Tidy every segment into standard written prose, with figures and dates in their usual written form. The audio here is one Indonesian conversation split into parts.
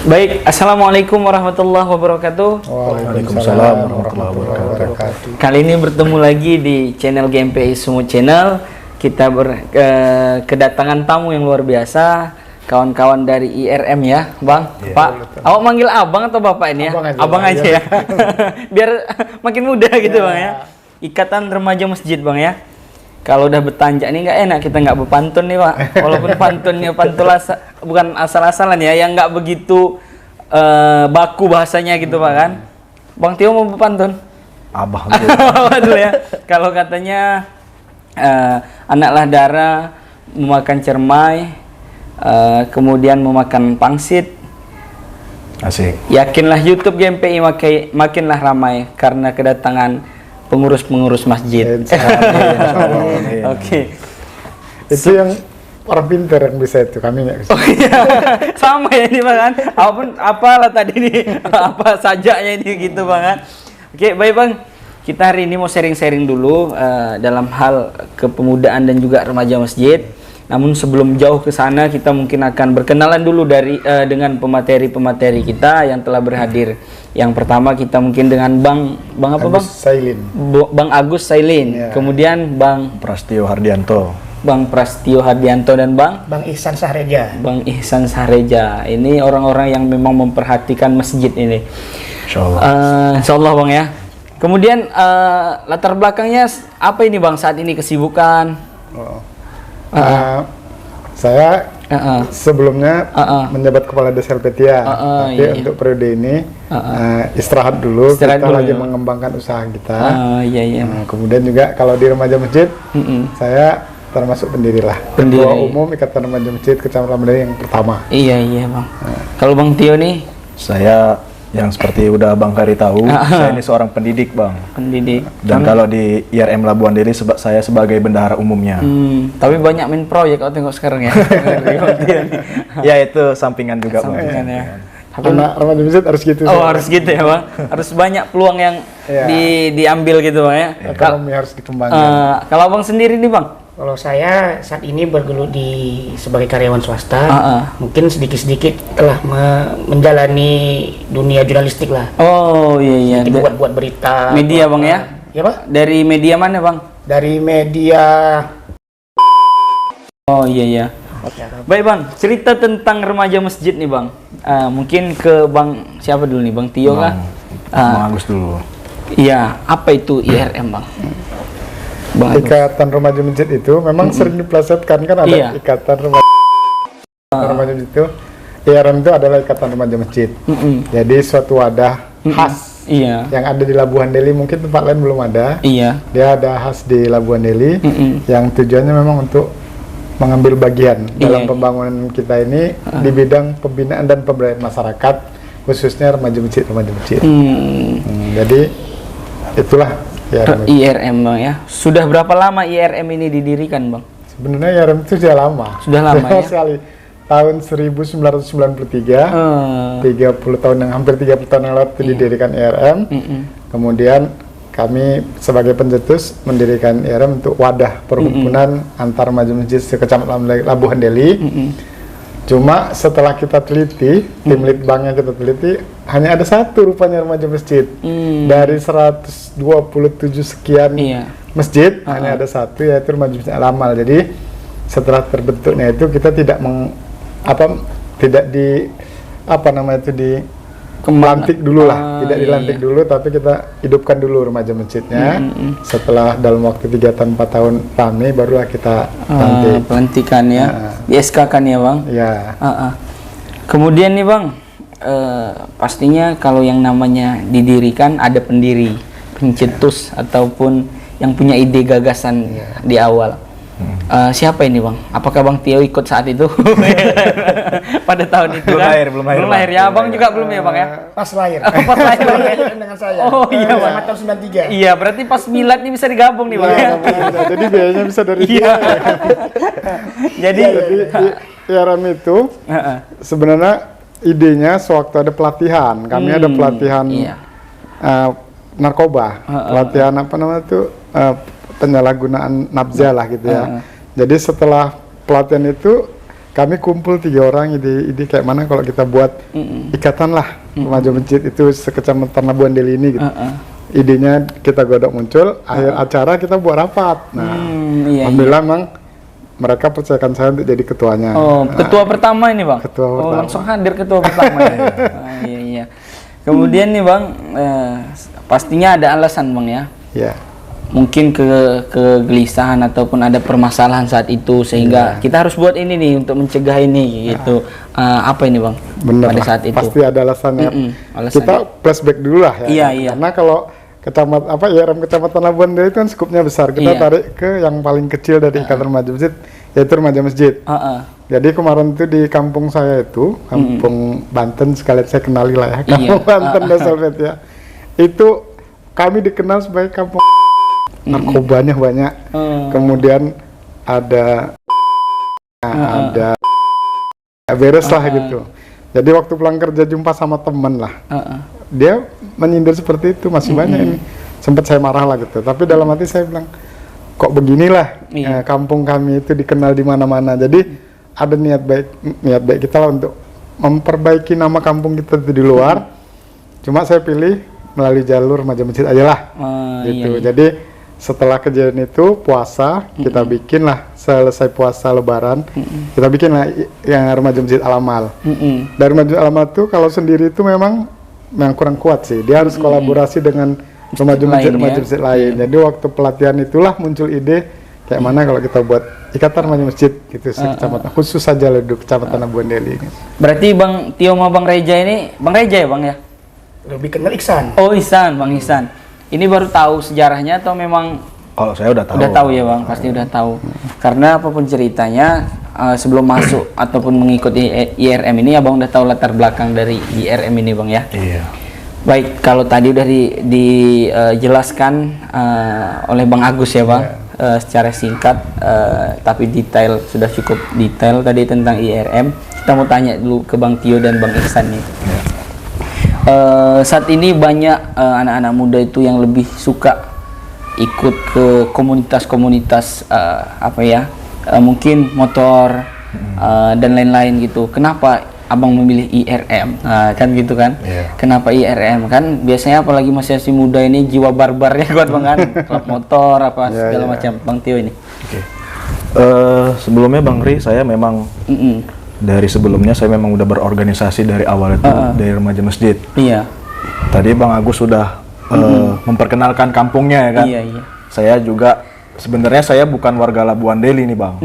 Baik, Assalamualaikum warahmatullahi wabarakatuh. Waalaikumsalam warahmatullahi wabarakatuh. Kali ini bertemu lagi di channel GMPI Sumo Channel. Kita kedatangan tamu yang luar biasa, kawan-kawan dari IRM ya, Bang. Yeah. Pak, awak manggil abang atau bapak ini ya? Abang aja ya. Biar makin muda gitu Bang ya. Ikatan Remaja Masjid Bang ya. Kalau udah bertanjak nih nggak enak, kita nggak berpantun nih Pak. Walaupun pantunnya bukan asal-asalan ya, yang nggak begitu baku bahasanya gitu Pak kan. Bang Tio mau berpantun? Abah dulu ya. Kalau katanya anaklah darah memakan cermai, kemudian memakan pangsit. Asik. Yakinlah YouTube GMPI makinlah ramai karena kedatangan pengurus-pengurus masjid. Oke. Itu yang orang pintar yang bisa itu, kami nggak bisa. Oh iya, sama ya ini Bang kan. Apapun apalah tadi nih, apa sajanya ini gitu Bang kan. Oke, baik Bang. Kita hari ini mau sharing-sharing dulu dalam hal kepemudaan dan juga remaja masjid. Namun sebelum jauh ke sana, kita mungkin akan berkenalan dulu dengan pemateri-pemateri kita yang telah berhadir. Yang pertama kita mungkin dengan Bang apa Bang? Sailin. Bang Agus Sailin. Ya. Kemudian Bang Prastio Hardianto. Bang Prastio Hardianto dan Bang Ihsan Sahreja. Bang Ihsan Sahreja. Ini orang-orang yang memang memperhatikan masjid ini. Insyaallah. Insyaallah Bang ya. Kemudian latar belakangnya apa ini Bang saat ini kesibukan? Saya sebelumnya menjabat kepala desa Elpetia, tapi iya. untuk periode ini istirahat dulu. Istirahat kita dulu, lagi ya. mengembangkan usaha kita. Iya. Kemudian juga kalau di remaja masjid, saya termasuk pendiri lah. Ketua Umum Ikatan Remaja Masjid Kecamatan Mandiri yang pertama. Iya Bang. Kalau Bang Tio nih? Saya yang seperti udah Bang Kari tahu, saya ini seorang pendidik Bang. Pendidik. Dan kalau di IRM Labuan Deli saya sebagai bendahara umumnya. Tapi banyak main proyek kau tengok sekarang ya. Ya itu sampingan juga Bang. Sampingan ya. Anak remaja masjid harus gitu. Harus gitu ya Bang. Harus banyak peluang yang diambil gitu Bang ya. Ekonomi harus dikembangkan. Kalau Abang sendiri nih Bang? Kalau saya saat ini bergelut sebagai karyawan swasta, mungkin sedikit-sedikit telah menjalani dunia jurnalistik lah. Oh iya. Buat berita. Media Bang ya? Ya Pak? Dari media mana Bang? Dari media. Oh iya. Baik Bang, cerita tentang remaja masjid nih Bang. Mungkin ke Bang siapa dulu nih, Bang Tio kah? Bang Agus dulu. Iya, apa itu IRM Bang? Ikatan Remaja Masjid itu memang sering dipelesetkan kan ada Ikatan Remaja Masjid itu. IRM itu adalah Ikatan Remaja Masjid. Jadi suatu wadah khas yang ada di Labuan Deli, mungkin tempat lain belum ada. Iya. Dia ada khas di Labuan Deli yang tujuannya memang untuk mengambil bagian dalam pembangunan kita ini di bidang pembinaan dan pemberdayaan masyarakat, khususnya remaja masjid. Jadi itulah IRM Bang ya. Sudah berapa lama IRM ini didirikan Bang? Sebenarnya IRM itu sudah lama. Sudah lama ya? Sekali. Tahun 1993, 30 tahun yang hampir 30 tahun yang lalu didirikan IRM. Kemudian kami sebagai pencetus mendirikan IRM untuk wadah perhimpunan antar remaja masjid sekecamatan Labuan Deli. Cuma setelah kita teliti, tim litbangnya kita teliti, hanya ada satu rupanya remaja masjid. Dari 127 sekian masjid, hanya ada satu, yaitu remaja masjid Al-Amal. Jadi setelah terbentuknya itu kita tidak dilantik dulu lah, tidak dilantik dulu, tapi kita hidupkan dulu remaja masjidnya. Setelah dalam waktu 3 tahun 4 tahun kami barulah kita pelantikan ya, di SK kan ya Bang? Ya. Kemudian nih Bang, pastinya kalau yang namanya didirikan ada pendiri, pencetus ataupun yang punya ide gagasan di awal. Siapa ini Bang? Apakah Bang Tio ikut saat itu? Pada tahun itu belum lahir ya. Abang juga belum ya Bang ya? Pas lahir. Pas lahir dengan saya. Oh iya Bang. Tahun 93. Iya, berarti pas milad nih bisa digabung nih Bang ya. Jadi biayanya bisa dari Jadi di IRM itu sebenarnya idenya sewaktu ada pelatihan. Kami ada pelatihan narkoba, pelatihan apa namanya itu penyalahgunaan nafza lah gitu ya. Jadi setelah pelatihan itu kami kumpul 3 orang, ide kayak mana kalau kita buat ikatan lah remaja masjid itu sekecamatan Labuan Deli ini gitu. Idenya kita godok muncul, akhir acara kita buat rapat. Nah, alhamdulillah memang mereka percayakan saya untuk jadi ketuanya. Oh, ketua pertama ini bang? Ketua pertama. Langsung hadir ketua pertama ya? Iya. Kemudian nih bang, pastinya ada alasan bang ya? Iya. Mungkin kegelisahan ataupun ada permasalahan saat itu sehingga kita harus buat ini nih untuk mencegah ini gitu. Apa ini bang? Benar pada lah, saat itu pasti ada alasannya. Alasannya. Kita flashback dulu lah ya. Iya. Karena kalau IRM Kecamatan Labuan Deli itu kan skupnya besar. Kita tarik ke yang paling kecil dari Ikatan Remaja Masjid, yaitu Remaja Masjid. Jadi kemarin itu di kampung saya itu, kampung Banten, sekalian saya kenali lah ya, kampung Banten Dasalvet ya. Itu kami dikenal sebagai kampung narkobanya banyak. Kemudian ada beres lah gitu. Jadi waktu pulang kerja jumpa sama teman lah. Dia menyindir seperti itu, masih banyak ini. Sempat saya marah lah gitu. Tapi dalam hati saya bilang, kok beginilah kampung kami itu dikenal di mana-mana. Jadi ada niat baik kita lah untuk memperbaiki nama kampung kita di luar. Cuma saya pilih melalui jalur remaja masjid aja lah. Gitu. Jadi setelah kejadian itu puasa kita bikin lah, selesai puasa lebaran kita bikin lah yang remaja masjid Al-Amal. Dari remaja Al-Amal itu kalau sendiri itu memang kurang kuat sih, dia harus kolaborasi dengan remaja masjid lain. Jadi waktu pelatihan itulah muncul ide kayak mana kalau kita buat ikatan remaja masjid gitu kecamatan khusus saja Leduk kecamatan Labuan Deli ini. Berarti Bang Tio sama Bang Reja ini, Bang Reja ya Bang ya? Lebih kenal Ihsan. Oh Ihsan, Bang Ihsan. Ini baru tahu sejarahnya atau memang? Oh, saya udah tahu. Udah tahu ya Bang, pasti udah tahu. Karena apapun ceritanya, sebelum masuk ataupun mengikuti IRM ini, Abang udah tahu latar belakang dari IRM ini Bang ya? Iya. Baik, kalau tadi udah dijelaskan oleh Bang Agus ya Bang, secara singkat, tapi detail, sudah cukup detail tadi tentang IRM. Kita mau tanya dulu ke Bang Tio dan Bang Ihsan nih. Iya. Saat ini banyak anak-anak muda itu yang lebih suka ikut ke komunitas-komunitas mungkin motor dan lain-lain gitu. Kenapa Abang memilih IRM? Kan gitu kan? Yeah. Kenapa IRM? Kan biasanya apalagi masih muda ini jiwa barbarnya kuat banget, klub motor segala macam. Bang Tio ini. Okay. Sebelumnya Bang Ri, saya memang dari sebelumnya saya memang udah berorganisasi dari awal itu dari remaja masjid. Iya. Tadi Bang Agus sudah memperkenalkan kampungnya ya kan. Iya. Saya juga sebenarnya saya bukan warga Labuan Deli nih Bang.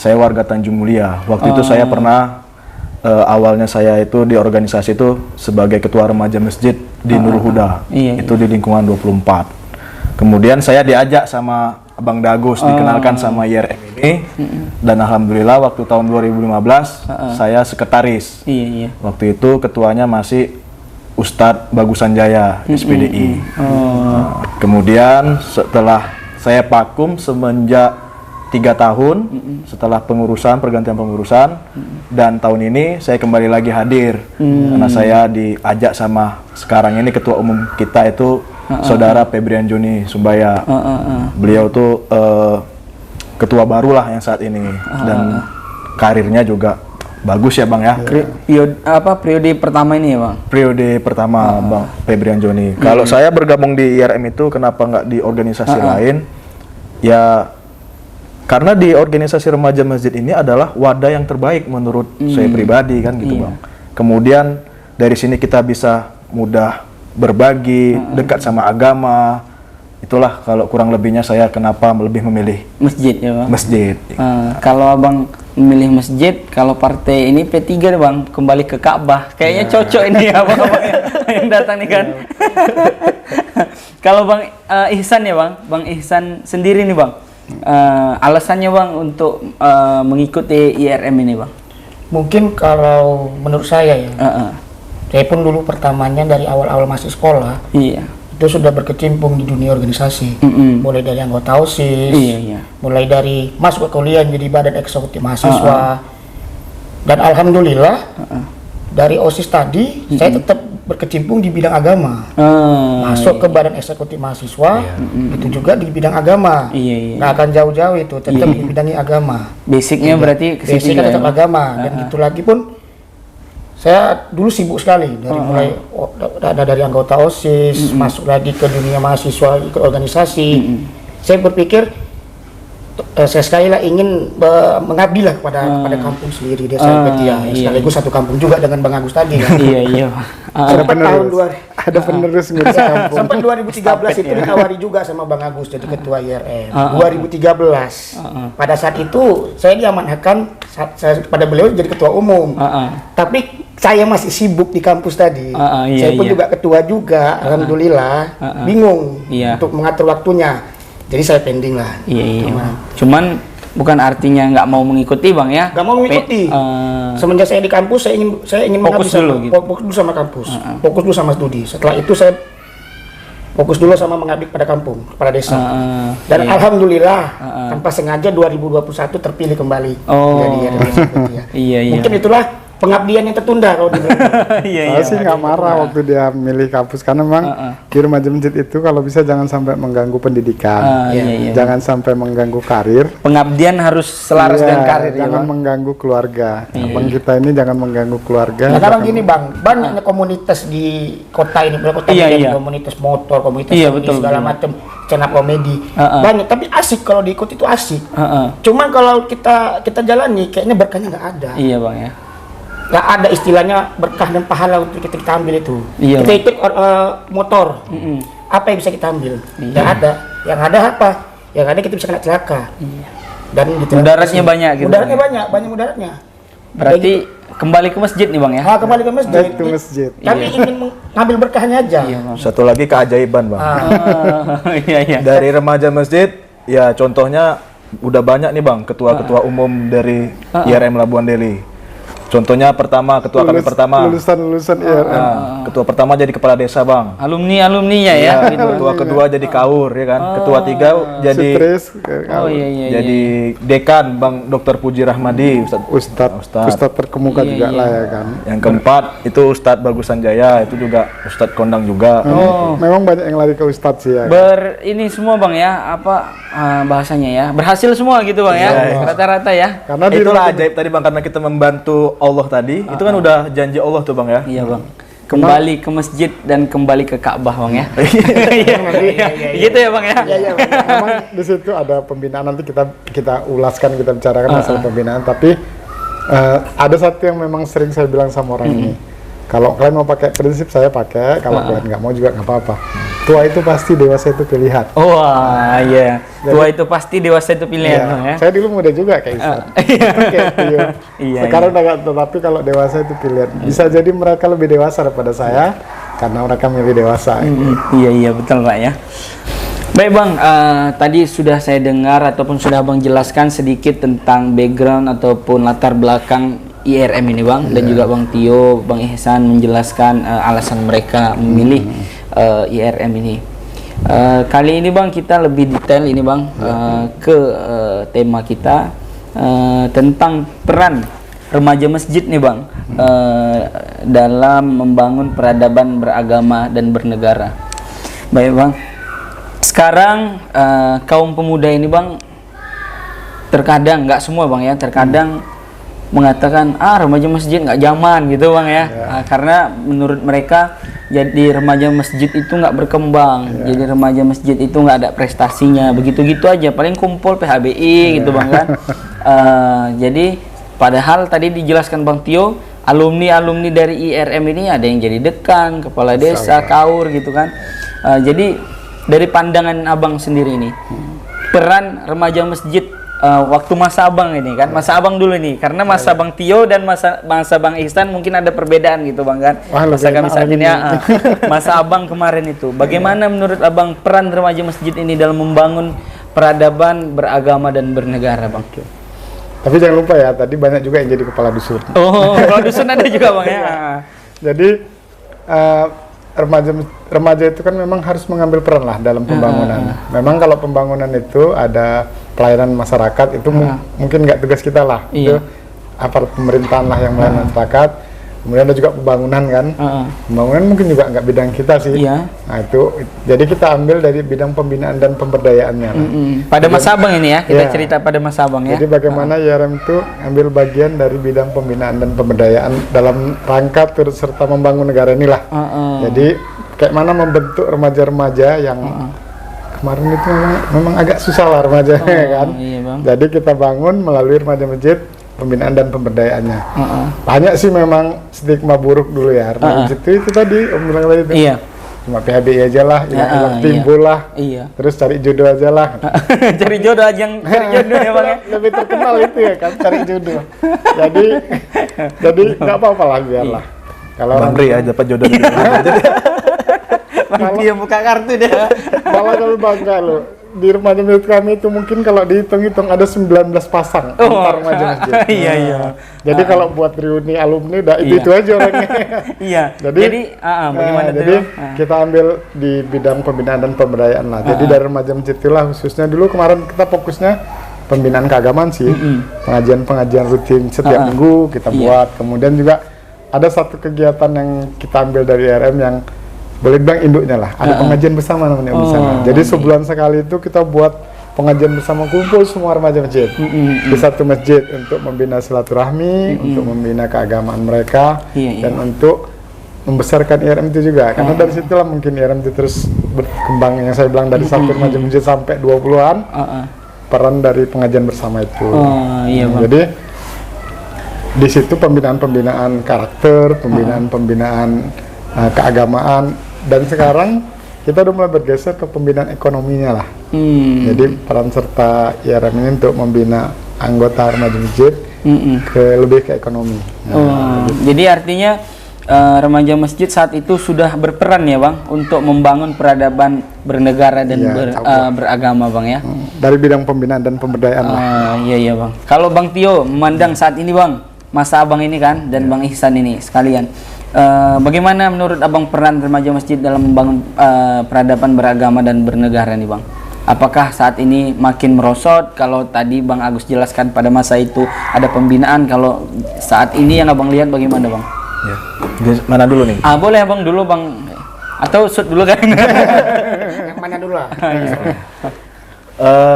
Saya warga Tanjung Mulia. Waktu itu saya pernah awalnya saya itu di organisasi itu sebagai ketua remaja masjid di Nurul Huda. Itu di lingkungan 24. Kemudian saya diajak sama Abang Dagus dikenalkan sama IRM ini dan alhamdulillah waktu tahun 2015 saya sekretaris. Iya. Waktu itu ketuanya masih Ustadz Bagusan Jaya SPDI. Kemudian setelah saya vakum semenjak 3 tahun setelah pergantian pengurusan dan tahun ini saya kembali lagi hadir karena saya diajak sama sekarang ini ketua umum kita itu Saudara Febrian Joni Sumbaya. Beliau tuh ketua baru lah yang saat ini dan karirnya juga bagus ya Bang ya. Periode pertama ini ya Bang? Periode pertama Bang Febrian Joni. Kalau saya bergabung di IRM itu kenapa nggak di organisasi lain? Ya karena di organisasi remaja masjid ini adalah wadah yang terbaik menurut saya pribadi kan gitu Bang. Kemudian dari sini kita bisa mudah berbagi, dekat sama agama. Itulah kalau kurang lebihnya saya kenapa lebih memilih masjid ya Bang? Masjid. Kalau Abang memilih masjid, kalau partai ini P3 nih Bang, kembali ke Ka'bah. Kayaknya cocok ini abang-abang yang datang nih kan. Kalau Bang Ihsan ya Bang, Bang Ihsan sendiri nih Bang, alasannya Bang untuk mengikuti IRM ini Bang? Mungkin kalau menurut saya ya, saya pun dulu pertamanya dari awal-awal masuk sekolah, itu sudah berkecimpung di dunia organisasi, mulai dari anggota OSIS, mulai dari masuk ke kuliah jadi badan eksekutif mahasiswa, dan alhamdulillah dari OSIS tadi saya tetap berkecimpung di bidang agama. Masuk ke badan eksekutif mahasiswa, itu juga di bidang agama. Nggak akan jauh-jauh itu, tetap di bidang agama. Basicnya berarti basicnya tetap agama. Dan itu lagi pun saya dulu sibuk sekali dari anggota OSIS, masuk lagi ke dunia mahasiswa, ikut organisasi. Saya berpikir saya sekali lah ingin mengabdi lah kepada kampung sendiri, desa Petia. Sekaligus satu kampung juga dengan Bang Agus tadi kan. Iya. Sampai tahun ada penerus ngurus kampung. Sampai 2013 itu ditawari juga sama Bang Agus jadi ketua IRM. 2013. Pada saat itu saya diamanahkan pada beliau jadi ketua umum. Tapi saya masih sibuk di kampus tadi. Saya pun juga ketua juga, alhamdulillah. Bingung untuk mengatur waktunya. Jadi saya pending lah. Iya. Cuman bukan artinya nggak mau mengikuti Bang ya? Nggak mau mengikuti. Semenjak saya di kampus, saya ingin fokus dulu gitu. Fokus dulu sama kampus. Fokus dulu sama studi. Setelah itu saya fokus dulu sama mengabdi pada kampung, pada desa. Dan alhamdulillah tanpa sengaja 2021 terpilih kembali. Jadi ya. Mungkin itulah pengabdian yang tertunda kalau saya sih nggak marah waktu dia milih kampus karena memang di remaja masjid itu kalau bisa jangan sampai mengganggu pendidikan, jangan sampai mengganggu karir. Pengabdian harus selaras dengan karir. Jangan mengganggu keluarga. Abang kita ini jangan mengganggu keluarga. Karena gini Bang, banyaknya komunitas di kota ini, komunitas motor, komunitas segala macam, stand-up komedi, banyak. Tapi asik kalau diikut itu asik. Cuman kalau kita jalani kayaknya berkahnya nggak ada. Iya Bang ya. Nggak ada istilahnya berkah dan pahala untuk kita ambil itu. Kita ikut motor, apa yang bisa kita ambil? Nggak ada. Yang ada apa? Yang ada kita bisa kena celaka. Dan mudaratnya banyak gitu. Mudaratnya banyak mudaratnya. Berarti kembali ke masjid nih Bang ya? Kembali ke masjid. Itu masjid. Kami ingin mengambil berkahnya aja. Satu lagi keajaiban Bang. Dari remaja masjid, ya contohnya udah banyak nih Bang, ketua-ketua umum dari IRM Labuan Deli. Contohnya ketua lulusan IRM. Ketua pertama jadi kepala desa Bang. Alumninya ya. Ketua kedua jadi kaur ya kan. Ketua tiga jadi jadi dekan Bang Dr. Puji Rahmadi, Ustadz terkemuka juga lah ya kan. Yang keempat itu Ustadz Bagusan Jaya, itu juga Ustadz kondang juga. Memang banyak yang lari ke Ustadz sih ya. Ini semua Bang ya, bahasanya ya. Berhasil semua gitu Bang ya. Rata-rata ya. Karena itulah ajaib tadi Bang, karena kita membantu Allah tadi, itu kan udah janji Allah tuh Bang ya. Iya Bang. Kembali ke masjid dan kembali ke Ka'bah Bang ya. Gitu ya Bang ya. Iya. Memang di situ ada pembinaan, nanti kita ulaskan, kita bicarakan masalah pembinaan. Tapi ada satu yang memang sering saya bilang sama orang ini. Kalau kalian mau pakai prinsip saya pakai, kalau kalian nggak mau juga nggak apa-apa. Tua itu pasti, dewasa itu pilihan. Iya. Tua itu pasti, dewasa itu pilihan. Ya. Saya dulu muda juga kayak Ustaz. Sekarang udah nggak, tapi kalau dewasa itu pilihan. Bisa jadi mereka lebih dewasa daripada saya karena mereka milih dewasa. Iya betul Pak ya. Baik Bang, tadi sudah saya dengar ataupun sudah Bang jelaskan sedikit tentang background ataupun latar belakang IRM ini Bang, dan juga Bang Tio, Bang Ihsan menjelaskan alasan mereka memilih IRM ini. Kali ini Bang kita lebih detail ini Bang ke tema kita tentang peran remaja masjid nih Bang dalam membangun peradaban beragama dan bernegara. Baik Bang, sekarang kaum pemuda ini Bang terkadang, nggak semua Bang ya, terkadang mengatakan remaja masjid nggak zaman gitu Bang ya. Karena menurut mereka jadi remaja masjid itu nggak berkembang, jadi remaja masjid itu nggak ada prestasinya, begitu-gitu aja, paling kumpul PHBI gitu Bang kan. Jadi padahal tadi dijelaskan Bang Tio, alumni dari IRM ini ada yang jadi dekan, kepala desa, kaur gitu kan. Jadi dari pandangan Abang sendiri ini, peran remaja masjid waktu masa Abang ini kan, masa Abang dulu nih, karena masa Bang Tio dan masa Bang Ihsan mungkin ada perbedaan gitu Bang kan. Masa kami saat ini masa Abang kemarin itu, bagaimana menurut Abang peran remaja masjid ini dalam membangun peradaban beragama dan bernegara Bang? Tapi jangan lupa ya, tadi banyak juga yang jadi kepala dusun. Kepala dusun ada juga Bang ya. Jadi remaja itu kan memang harus mengambil peran lah dalam pembangunan. Memang kalau pembangunan itu ada pelayanan masyarakat, itu mungkin nggak tugas kita lah. Itu aparat pemerintahan lah yang melayani masyarakat. Kemudian ada juga pembangunan kan. Pembangunan mungkin juga nggak bidang kita sih. Iya. Nah itu, jadi kita ambil dari bidang pembinaan dan pemberdayaannya. Lah. Pada masa abang ini ya, kita Iya. cerita pada masa abang ya. Jadi bagaimana IRM itu ambil bagian dari bidang pembinaan dan pemberdayaan dalam rangka turut serta membangun negara inilah. Jadi kayak mana membentuk remaja-remaja yang kemarin itu memang agak susah lah remaja kan. Iya, Bang. Jadi kita bangun melalui remaja masjid pembinaan dan pemberdayaannya. Banyak sih memang stigma buruk dulu ya. Remaja masjid itu tadi Om bilang tadi itu. Iya. Cuma PHBI aja lah, hilang timbul lah. Iya. Terus cari jodoh aja lah. Cari jodoh aja yang cari jodoh ya Bang ya. Lebih terkenal itu ya kan, cari jodoh. Jadi nggak apa-apa lah biarlah. Kalau Bang Ri aja dapat jodoh dari Bang dia buka kartu deh. malah kalau bangga loh. Di remaja masjid kami itu mungkin kalau dihitung-hitung ada 19 pasang antar remaja masjid. Iya, iya. Jadi kalau buat reuni alumni udah itu aja orangnya. Iya. Jadi, bagaimana tuh? jadi kita ambil di bidang pembinaan dan pemberdayaan lah. Jadi dari remaja masjid itulah khususnya dulu kemarin kita fokusnya pembinaan keagamaan sih. Pengajian-pengajian rutin setiap minggu kita buat. Kemudian juga ada satu kegiatan yang kita ambil dari RM yang boleh bilang induknya lah, ada pengajian bersama namanya di sana. Jadi sebulan sekali itu kita buat pengajian bersama, kumpul semua remaja masjid di satu masjid untuk membina silaturahmi, untuk membina keagamaan mereka, dan untuk membesarkan IRM itu juga. Karena dari situlah mungkin IRM itu terus berkembang, yang saya bilang dari satu remaja masjid sampai 20-an, peran dari pengajian bersama itu. Jadi di situ pembinaan-pembinaan karakter, pembinaan-pembinaan keagamaan. Dan sekarang kita udah mulai bergeser ke pembinaan ekonominya lah. Jadi peran serta IRM ini untuk membina anggota remaja masjid lebih ke ekonomi. Jadi artinya remaja masjid saat itu sudah berperan ya Bang untuk membangun peradaban bernegara dan beragama Bang ya. Dari bidang pembinaan dan pemberdayaan lah. Iya Bang. Kalau Bang Tio memandang saat ini Bang, masa Abang ini kan dan Bang Ihsan ini sekalian. Bagaimana menurut Abang peran remaja masjid dalam membangun peradaban beragama dan bernegara nih Bang? Apakah saat ini makin merosot? Kalau tadi Bang Agus jelaskan pada masa itu ada pembinaan, kalau saat ini yang Abang lihat bagaimana Bang? Ya. Mana dulu nih? Boleh Abang dulu Bang, atau shoot dulu kan? Yang mana dulu lah?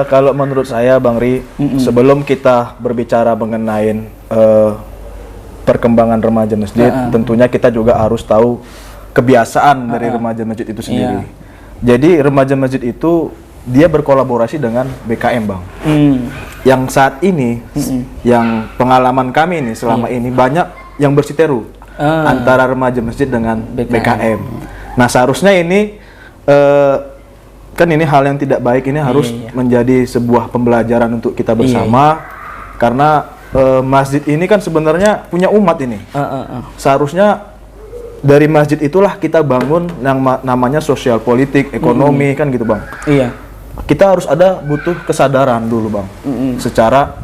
Kalau menurut saya Bang Ri, sebelum kita berbicara mengenai perkembangan remaja masjid, tentunya kita juga harus tahu kebiasaan dari remaja masjid itu sendiri. Jadi remaja masjid itu dia berkolaborasi dengan BKM Bang. Yang saat ini, yang pengalaman kami ini selama ini banyak yang bersiteru antara remaja masjid dengan BKM. Nah seharusnya ini kan ini hal yang tidak baik, ini harus menjadi sebuah pembelajaran untuk kita bersama, karena masjid ini kan sebenarnya punya umat ini. Seharusnya dari masjid itulah kita bangun yang namanya sosial politik, ekonomi kan gitu Bang. Iya. Kita harus butuh kesadaran dulu Bang, secara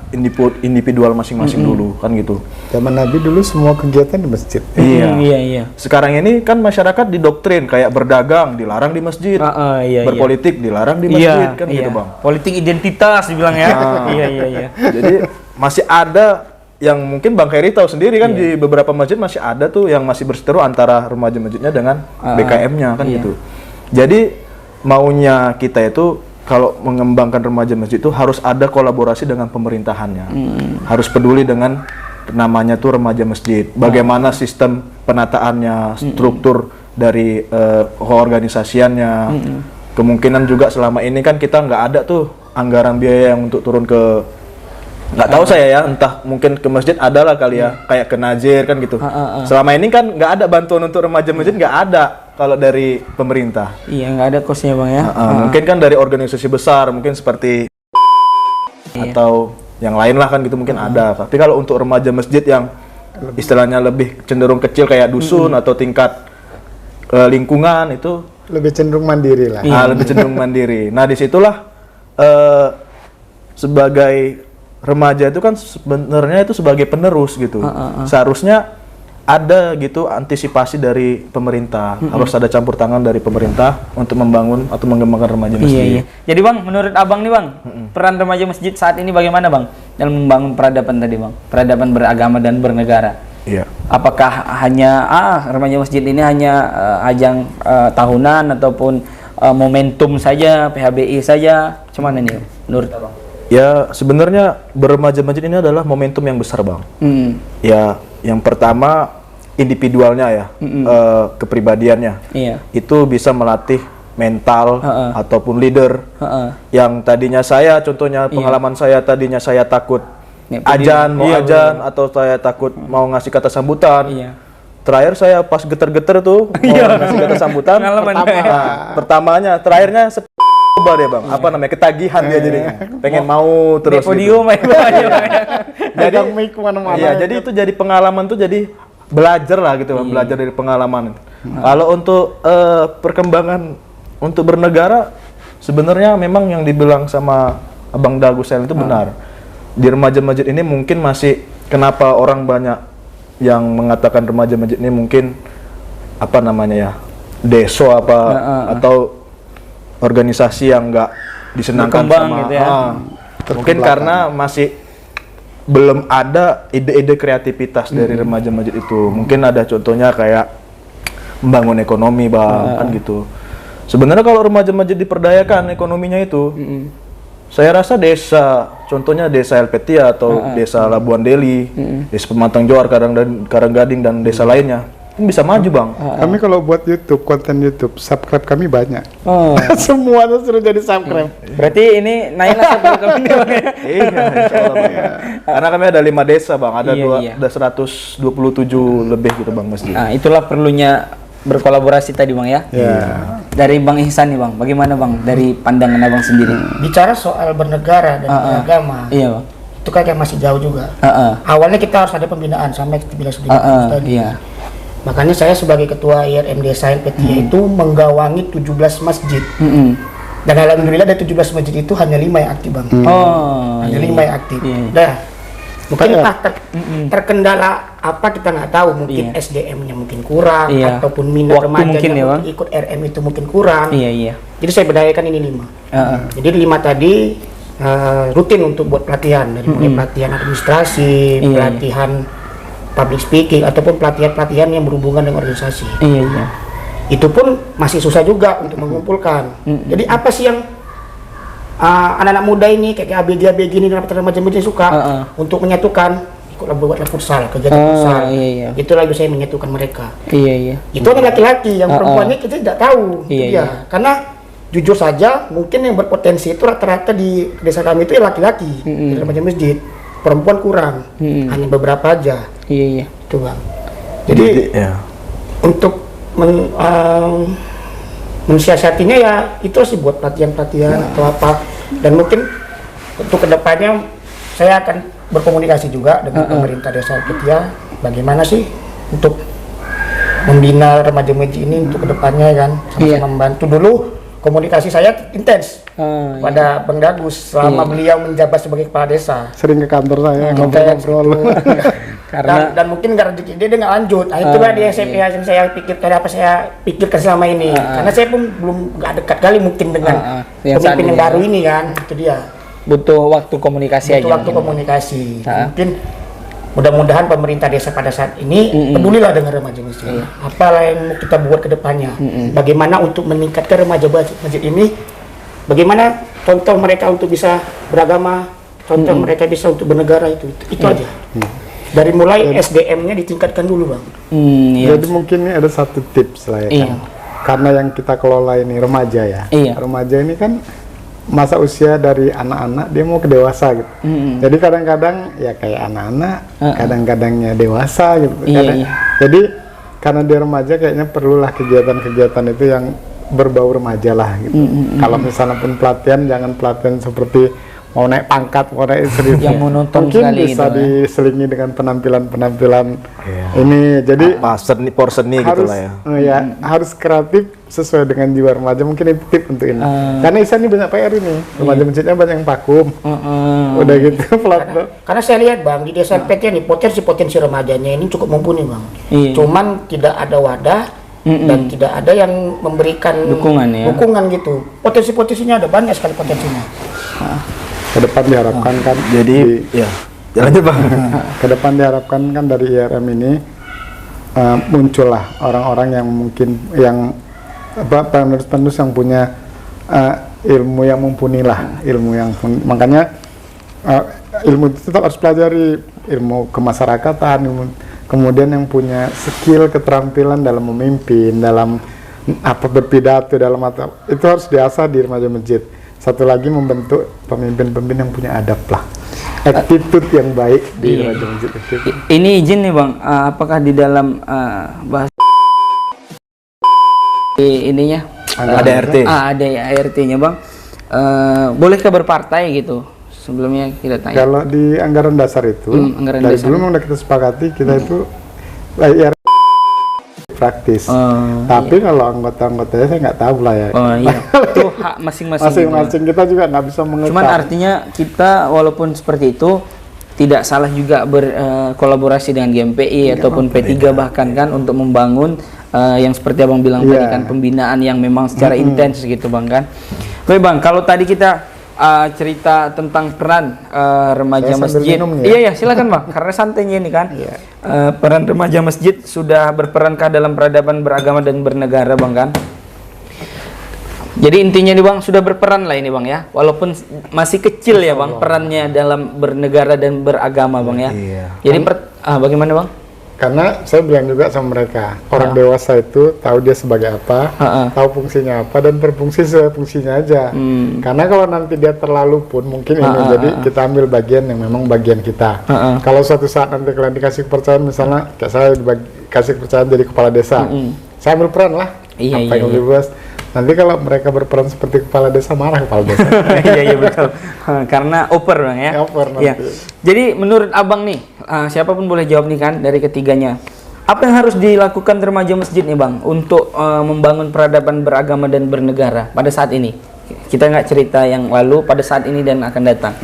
individual masing-masing dulu kan gitu. Zaman Nabi dulu semua kegiatan di masjid. Iya. Sekarang ini kan masyarakat didoktrin kayak berdagang dilarang di masjid, berpolitik dilarang di masjid kan gitu Bang. Politik identitas dibilang ya. Iya. Jadi masih ada yang mungkin Bang Heri tahu sendiri kan di beberapa masjid masih ada tuh yang masih berseteru antara remaja masjidnya dengan BKM-nya kan gitu. Jadi maunya kita itu kalau mengembangkan remaja masjid itu harus ada kolaborasi dengan pemerintahannya. Harus peduli dengan namanya tuh remaja masjid. Bagaimana sistem penataannya, struktur dari keorganisasiannya. Kemungkinan juga selama ini kan kita nggak ada tuh anggaran biaya yang untuk turun ke, nggak tahu saya ya, entah mungkin ke masjid adalah kali ya, kayak ke Nazir kan gitu. Selama ini kan nggak ada bantuan untuk remaja masjid, nggak ada kalau dari pemerintah. Iya, nggak ada kosnya Bang ya. Mungkin kan dari organisasi besar, mungkin seperti atau yang lain lah kan gitu mungkin ada. Tapi kalau untuk remaja masjid yang istilahnya lebih cenderung kecil kayak dusun atau tingkat lingkungan itu Lebih cenderung mandiri lah. lebih cenderung mandiri. Nah disitulah sebagai remaja itu kan sebenarnya itu sebagai penerus gitu. Seharusnya ada gitu antisipasi dari pemerintah. Harus ada campur tangan dari pemerintah untuk membangun atau mengembangkan remaja masjid. Iya. Jadi Bang, menurut Abang nih Bang, peran remaja masjid saat ini bagaimana Bang dalam membangun peradaban tadi Bang? Peradaban beragama dan bernegara. Iya. apakah hanya remaja masjid ini hanya ajang tahunan ataupun momentum saja, PHBI saja, cuman ini menurut Abang? Ya sebenarnya berremaja masjid ini adalah momentum yang besar Bang. Ya yang pertama individualnya ya, kepribadiannya. Iya. Itu bisa melatih mental ataupun leader. Yang tadinya saya, contohnya pengalaman saya tadinya saya takut ajan, mau ajan atau saya takut mau ngasih kata sambutan. Iya. Terakhir saya pas geter-geter tuh mau ngasih kata sambutan. Pertamanya, terakhirnya coba deh Bang, apa namanya, ketagihan dia jadinya, pengen mau terus podium gitu. Jadi mic kemana-mana. Iya, jadi itu jadi pengalaman tuh, jadi belajar lah gitu Bang, belajar dari pengalaman. Kalau untuk perkembangan untuk bernegara, sebenarnya memang yang dibilang sama Abang Dagusel itu benar. Di remaja masjid ini mungkin masih, kenapa orang banyak yang mengatakan remaja masjid ini mungkin apa namanya ya, deso apa atau organisasi yang nggak disenangkan sama gitu ya. Mungkin karena masih belum ada ide-ide kreativitas dari remaja masjid itu. Mungkin ada contohnya kayak membangun ekonomi Bang, kan gitu. Sebenarnya kalau remaja masjid diperdayakan ekonominya itu, saya rasa desa, contohnya desa Elpetia atau desa Labuan Deli, desa Pematang Johar, Karanggading dan desa lainnya, bisa maju Bang. Kami kalau buat YouTube, konten YouTube, subscribe kami banyak. Semuanya sudah jadi subscribe. Berarti ini naiklah sampai ke ini Bang ya. Iya, insya Allah Bang. Karena kami ada 5 desa Bang, ada ada 127 lebih gitu Bang masjid. Nah, itulah perlunya berkolaborasi tadi Bang ya. Dari Bang Ihsan nih Bang, bagaimana Bang dari pandangan Abang sendiri? Bicara soal bernegara dan beragama, iya Bang, itu kayak masih jauh juga. Awalnya kita harus ada pembinaan sampai kita bilang sedikit tadi. Iya. Makanya saya sebagai ketua IRM Desa Elpetia itu menggawangi 17 masjid. Dan alhamdulillah dari 17 masjid itu hanya 5 yang aktif Bang. Hanya 5 yang aktif. Dah. Mungkin terkendala apa kita nggak tahu, mungkin SDM-nya mungkin kurang ataupun minat remaja yang ikut RM itu mungkin kurang. Jadi saya berdayakan ini 5. Jadi 5 tadi rutin untuk buat pelatihan, dari mulai pelatihan administrasi, pelatihan public speaking ataupun pelatihan-pelatihan yang berhubungan dengan organisasi. Itu pun masih susah juga untuk mengumpulkan. Jadi apa sih yang anak-anak muda ini kayak ABG ini dalam remaja suka untuk menyatukan, ikutlah buatlah futsal, kegiatan futsal. Itu lagi saya menyatukan mereka. Itu hanya laki-laki, yang perempuannya kita tidak tahu. Karena jujur saja mungkin yang berpotensi itu rata-rata di desa kami itu laki-laki di remaja masjid, perempuan kurang, hanya beberapa aja. Itu Bang. Jadi untuk mensiasatinya ya itu sih buat pelatihan-pelatihan atau apa, dan mungkin untuk kedepannya saya akan berkomunikasi juga dengan pemerintah desa Elpetia bagaimana sih untuk membina remaja masjid ini untuk kedepannya kan, sama-sama membantu. Dulu komunikasi saya intens pada Bang Dagus selama beliau menjabat sebagai kepala desa. Sering ke kantor saya ngobrol-ngobrol. dan mungkin karena rezeki dia nggak lanjut. Itulah dia yang saya pikirkan, apa saya pikirkan selama ini. Karena saya pun belum nggak dekat kali mungkin dengan pemimpin yang baru ini kan. Itu dia. Butuh waktu komunikasi aja. Butuh waktu komunikasi. Mungkin mudah-mudahan pemerintah desa pada saat ini pedulilah dengan remaja masjid. Apalah yang mau kita buat ke depannya. Bagaimana untuk meningkatkan remaja masjid ini? Bagaimana contoh mereka untuk bisa beragama, contoh mereka bisa untuk bernegara, itu aja. Dari mulai SDM-nya ditingkatkan dulu Bang. Jadi mungkin ini ada satu tips lah ya kan. Karena yang kita kelola ini remaja ya. Remaja ini kan masa usia dari anak-anak dia mau ke dewasa gitu. Jadi kadang-kadang ya kayak anak-anak, kadang-kadangnya dewasa gitu. Jadi karena dia remaja kayaknya perlulah kegiatan-kegiatan itu yang berbau remaja lah gitu. Kalau misalnya pun pelatihan, jangan pelatihan seperti mau naik pangkat, mau naik serius. Yang monoton mungkin sekali bisa gitu, diselingi dengan penampilan-penampilan ini. Jadi seni harus, gitu lah ya. Harus kreatif sesuai dengan jiwa remaja. Mungkin itu tip untuk ini. Karena Ihsan ini banyak PR ini. Remaja masjidnya banyak yang vakum. Udah gitu. Karena saya lihat Bang di desa Elpetia nih potensi remajanya ini cukup mumpuni Bang. Cuman tidak ada wadah dan tidak ada yang memberikan dukungan gitu. Potensinya ada banyak sekali potensinya. Ke depan diharapkan kan, jadi ya lanjut Bang. Ke depan diharapkan kan dari IRM ini muncullah orang-orang yang mungkin yang penerus-penerus yang punya ilmu yang mumpuni lah, makanya ilmu itu tetap harus pelajari, ilmu kemasyarakatan, kemudian yang punya skill keterampilan dalam memimpin, dalam berpidato, itu harus diasah di remaja masjid. Satu lagi membentuk pemimpin-pemimpin yang punya adab lah, attitude yang baik di remaja masjid itu. Ini izin nih Bang, apakah di dalam bahasa ininya ada RT. Ada ART-nya Bang. Bolehkah berpartai gitu? Sebelumnya kita tanya. Kalau di anggaran dasar itu, anggaran dari dasar. dulu memang udah kita sepakati kita itu praktis. Tapi kalau anggota-anggotanya saya nggak tahu lah ya. Oh iya. Itu hak masing-masing. Masing-masing kita juga nggak bisa mengekang. Cuman artinya kita walaupun seperti itu tidak salah juga berkolaborasi dengan GMPI ataupun P3 bahkan kan untuk membangun yang seperti Abang bilang tadi kan, pembinaan yang memang secara intens gitu Bang kan. Baik Bang, kalau tadi kita cerita tentang peran remaja masjid. Iya silakan Bang, karena santainya ini kan. Peran remaja masjid sudah berperankah dalam peradaban beragama dan bernegara Bang kan? Jadi intinya nih Bang, sudah berperan lah ini Bang ya. Walaupun masih kecil ya Bang perannya dalam bernegara dan beragama Bang ya. Jadi bagaimana Bang? Karena saya bilang juga sama mereka, orang dewasa itu tahu dia sebagai apa, tahu fungsinya apa, dan berfungsi sesuai fungsinya aja. Karena kalau nanti dia terlalu pun mungkin ini, jadi kita ambil bagian yang memang bagian kita. Kalau suatu saat nanti kalian dikasih kepercayaan, misalnya kayak saya dikasih kepercayaan jadi kepala desa, saya ambil peran lah, apa yang lebih luas. Nanti kalau mereka berperan seperti kepala desa, marah kepala desa. Iya betul. Karena oper Bang ya. Oper nanti. Jadi menurut Abang nih, siapapun boleh jawab nih kan dari ketiganya. Apa yang harus dilakukan remaja masjid nih Bang untuk membangun peradaban beragama dan bernegara pada saat ini? Kita nggak cerita yang lalu, pada saat ini dan akan datang.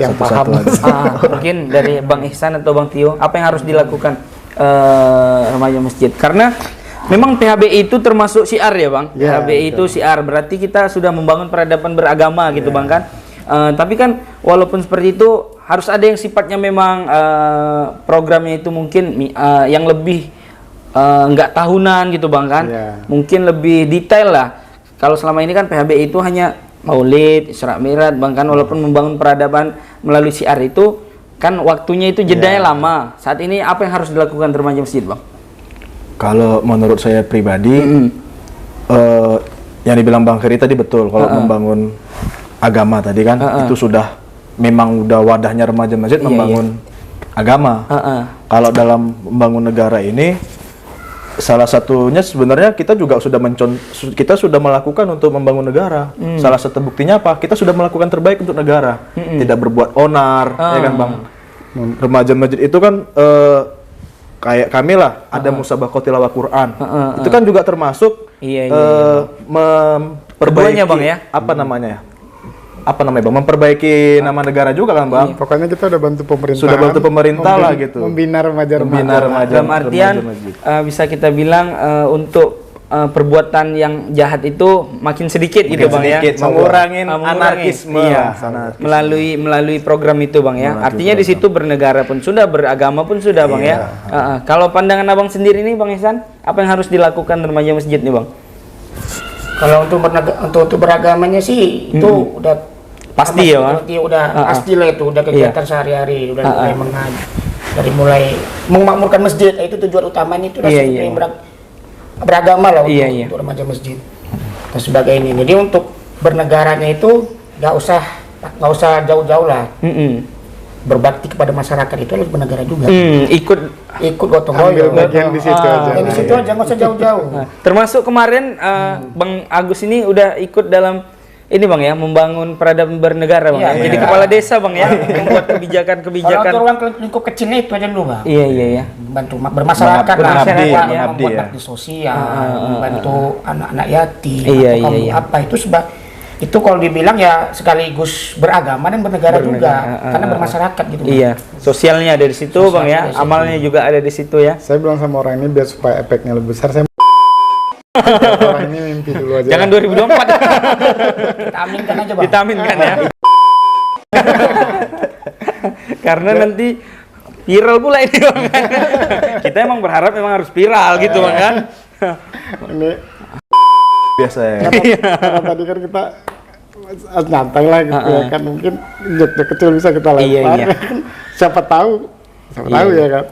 Yang paham. Mungkin dari Bang Ihsan atau Bang Tio, apa yang harus dilakukan remaja masjid? Karena memang PHBI itu termasuk syiar ya Bang. PHBI itu syiar, berarti kita sudah membangun peradaban beragama gitu Bang kan. Tapi kan walaupun seperti itu harus ada yang sifatnya memang programnya itu mungkin yang lebih nggak tahunan gitu Bang kan. Mungkin lebih detail lah. Kalau selama ini kan PHBI itu hanya Maulid, Isra Mi'raj Bang kan, walaupun membangun peradaban melalui syiar itu kan waktunya itu jedanya lama. Saat ini apa yang harus dilakukan remaja masjid Bang? Kalau menurut saya pribadi, yang dibilang Bang Ferry tadi betul. Kalau membangun agama tadi kan, itu sudah memang udah wadahnya remaja masjid membangun agama. Kalau dalam membangun negara ini, salah satunya sebenarnya kita juga sudah melakukan untuk membangun negara. Salah satu buktinya apa? Kita sudah melakukan terbaik untuk negara, tidak berbuat onar, ya kan Bang. Remaja masjid itu kan kayak kami lah, ada musabaqah tilawah Quran. Itu kan juga termasuk memperbaiki Bang ya. Apa namanya Bang? Memperbaiki nama negara juga kan Bang. Pokoknya kita udah bantu pemerintah. Sudah bantu pemerintah lah gitu. Membina remaja. Dalam artian bisa kita bilang untuk perbuatan yang jahat itu makin sedikit gitu Bang ya, mengurangi anarkisme melalui program itu Bang ya. Artinya di situ bernegara pun sudah, beragama pun sudah Bang ya. Kalau pandangan Abang sendiri nih Bang Ihsan, apa yang harus dilakukan remaja masjid nih Bang? Kalau untuk beragamanya sih itu udah pasti ya Bang. Udah pasti lah itu, udah kegiatan sehari-hari, udah mulai mengaji, dari mulai memakmurkan masjid, itu tujuan utamanya itu beragama lah untuk remaja masjid dan sebagainya. Jadi untuk bernegaranya itu nggak usah jauh-jauh lah. Berbakti kepada masyarakat itu harus bernegara juga. Ikut gotong royong. Bagian di situ aja. Di situ aja, nggak usah jauh-jauh. Termasuk kemarin Bang Agus ini udah ikut dalam ini Bang ya, membangun peradaban bernegara Bang ya. Jadi kepala desa Bang ya, membuat kebijakan-kebijakan. Kalau ruang lingkup kecilnya itu aja dulu Bang. Iya. Bantu bermasyarakat, mengabdi, membuat bakti sosial, membantu anak-anak yatim, apa itu itu kalau dibilang ya sekaligus beragama dan bernegara juga, karena bermasyarakat gitu. Iya, sosialnya ada di situ Bang ya, amalnya juga ada di situ ya. Saya bilang sama orang ini biar supaya efeknya lebih besar, saya orang ini mimpi dulu aja. Jangan 2024. Kita aminkan aja Bang. Kita aminkan ya. Karena nanti viral pula ini bang. Kita emang berharap memang harus viral gitu bang kan. Ini Biasa ya. karena tadi kan kita nyantai lah gitu ya kan, mungkin joke kecil bisa kita lempar. Iya. Siapa tahu ya kan.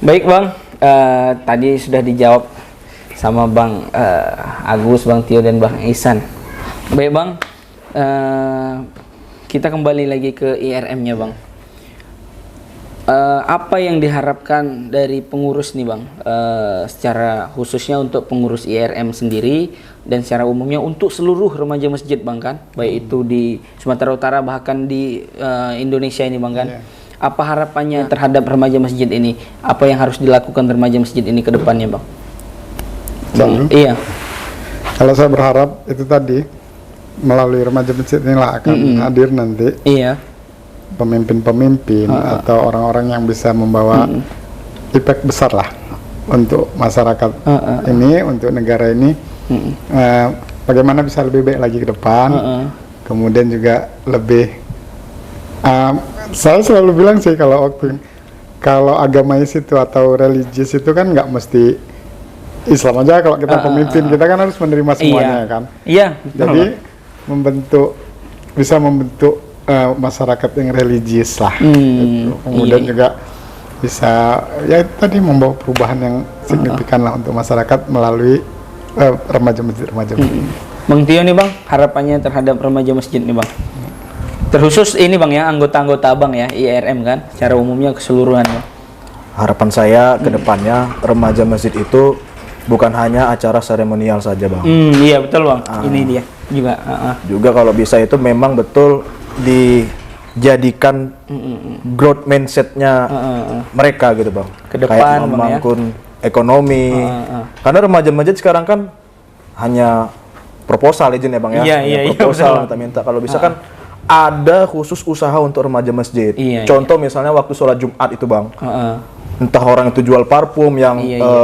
Baik bang, tadi sudah dijawab sama bang Agus, bang Tio dan bang Ihsan. Baik bang, kita kembali lagi ke IRM-nya bang. Apa yang diharapkan dari pengurus nih bang, secara khususnya untuk pengurus IRM sendiri dan secara umumnya untuk seluruh remaja masjid bang kan, baik itu di Sumatera Utara bahkan di Indonesia ini bang kan. Apa harapannya terhadap remaja masjid ini? Apa yang harus dilakukan remaja masjid ini ke depannya bang? Iya. Kalau saya berharap itu tadi melalui remaja masjid inilah akan hadir nanti. Iya. Pemimpin-pemimpin atau orang-orang yang bisa membawa impact besar lah untuk masyarakat ini, untuk negara ini. Bagaimana bisa lebih baik lagi ke depan. Kemudian juga lebih saya selalu bilang sih kalau agamais itu atau religius itu kan nggak mesti Islam aja. Kalau kita pemimpin kita kan harus menerima semuanya kan. Iya. Jadi bisa membentuk masyarakat yang religius lah. Gitu. Kemudian juga bisa ya tadi membawa perubahan yang signifikan lah untuk masyarakat melalui remaja masjid. Bang Tio nih bang, harapannya terhadap remaja masjid nih bang. Terkhusus ini bang ya, anggota-anggota abang ya, IRM kan, secara umumnya keseluruhan bang. Harapan saya ke depannya remaja masjid itu bukan hanya acara seremonial saja bang. Iya betul bang, ini dia juga. Juga kalau bisa itu memang betul dijadikan growth mindsetnya mereka gitu bang. Ke depan, kayak Bang, ya. membangun ekonomi. Karena remaja masjid sekarang kan hanya proposal izin ya bang ya. Iya, proposal minta. Kalau bisa kan ada khusus usaha untuk remaja masjid. Contoh misalnya waktu sholat Jumat itu bang. Entah orang itu jual parfum yang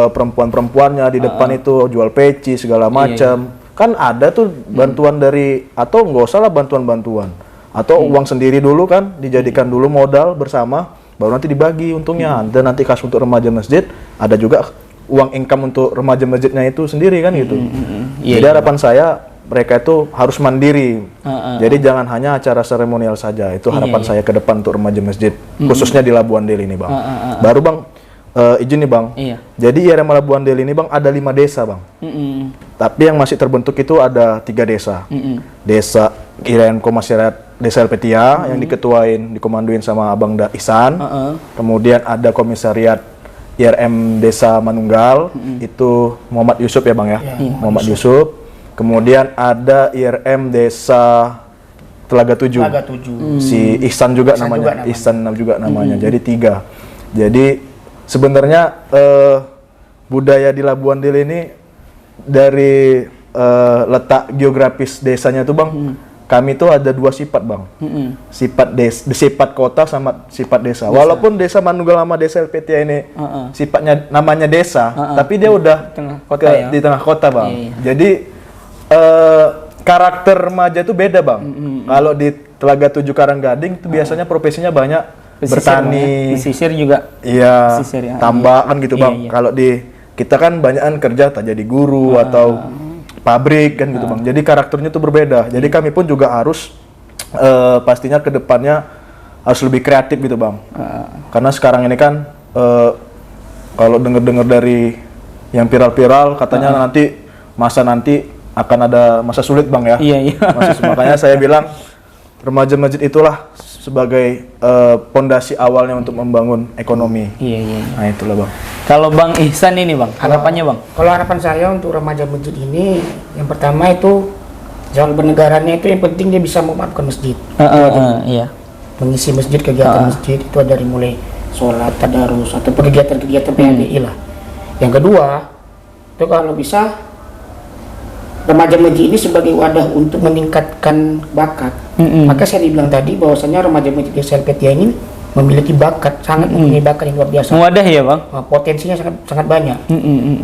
perempuan-perempuannya di depan itu jual peci segala macam. Kan ada tuh bantuan dari, atau nggak usah lah bantuan-bantuan, atau uang sendiri dulu kan dijadikan dulu modal bersama, baru nanti dibagi untungnya. Dan nanti kas untuk remaja masjid, ada juga uang income untuk remaja masjidnya itu sendiri kan gitu. Jadi harapan saya mereka itu harus mandiri. Jadi jangan hanya acara seremonial saja. Itu harapan saya ke depan untuk remaja masjid, khususnya di Labuan Del ini bang. Baru bang, izin nih bang. Jadi IRM Labuan Del ini bang ada 5 desa bang. Tapi yang masih terbentuk itu ada 3 desa. Desa IRM Komisariat Desa Elpetia yang dikomanduin sama Abang Ihsan. Kemudian ada Komisariat IRM Desa Manunggal, itu Muhammad Yusuf ya bang ya. Muhammad Yusuf. Kemudian ada IRM Desa Telaga 7. Si Ihsan juga namanya. Ihsan juga namanya. Jadi 3. Jadi sebenarnya budaya di Labuan Del ini dari letak geografis desanya tuh bang, kami tuh ada 2 sifat bang, sifat kota sama sifat desa. Walaupun Desa Manunggal sama Desa Elpetia ini sifatnya namanya desa, tapi dia udah di tengah kota bang. Jadi karakter remaja itu beda bang. Kalau di Telaga 7 Karanggading itu biasanya profesinya banyak bertani, pesisir juga. Iya, pesisir, ya. tambak kan gitu bang. Kalau di kita kan banyakan kerja tak jadi guru atau pabrik kan gitu bang. Jadi karakternya itu berbeda. Jadi kami pun juga harus pastinya ke depannya harus lebih kreatif gitu bang. Karena sekarang ini kan kalau dengar-dengar dari yang viral-viral katanya nanti akan ada masa sulit bang ya. Makanya saya bilang remaja masjid itulah sebagai pondasi awalnya untuk membangun ekonomi. Nah itulah bang. Kalau Bang Ihsan ini bang, harapannya bang? Kalau harapan saya untuk remaja masjid ini, yang pertama itu jangan bernegaranya itu yang penting dia bisa memaafkan masjid. Mengisi masjid, kegiatan masjid itu dari mulai sholat, tadarus atau kegiatan-kegiatan PHBI lah. Yang kedua itu kalau bisa remaja masjid ini sebagai wadah untuk meningkatkan bakat. Maka saya dibilang tadi bahwasanya remaja masjid Desa Elpetia ini memiliki bakat, sangat mempunyai bakat yang luar biasa. Wadah ya bang? Potensinya sangat banyak.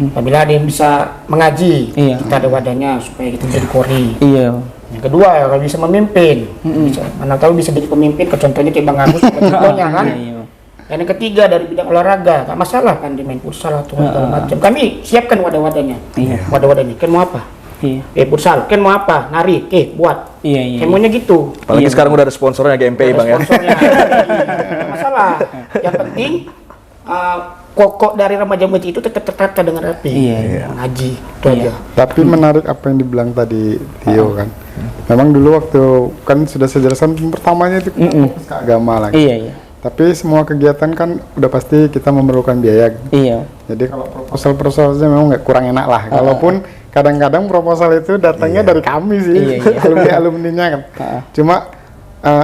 Apabila ada yang bisa mengaji, kita ada wadahnya supaya kita jadi kori. Yang kedua ya kalau bisa memimpin, mana tahu bisa jadi pemimpin. Contohnya kayak Bang Agus, contohnya kan. Dan yang ketiga dari bidang olahraga, nggak masalah kan di main futsal atau segala macam. Kami siapkan wadah-wadahnya. Wadah-wadahnya. Kan mau apa? Futsal. Kan mau apa? Nari. Buat. Kan maunya gitu. Apalagi sekarang udah ada sponsornya GMPI Bang ya. Sponsornya. Nggak masalah. Yang penting pokok dari remaja masjid itu tetap tertata dengan rapi. Ngaji. Itu aja. Tapi menarik apa yang dibilang tadi Tio kan. Memang dulu waktu kan sudah saya jelaskan pertamanya itu fokus ke agama lagi. Tapi semua kegiatan kan udah pasti kita memerlukan biaya. Jadi kalau proposal-proposalnya memang nggak kurang enak lah. Kalaupun kadang-kadang proposal itu datangnya dari kami sih, alumni-alumninya kan. Cuma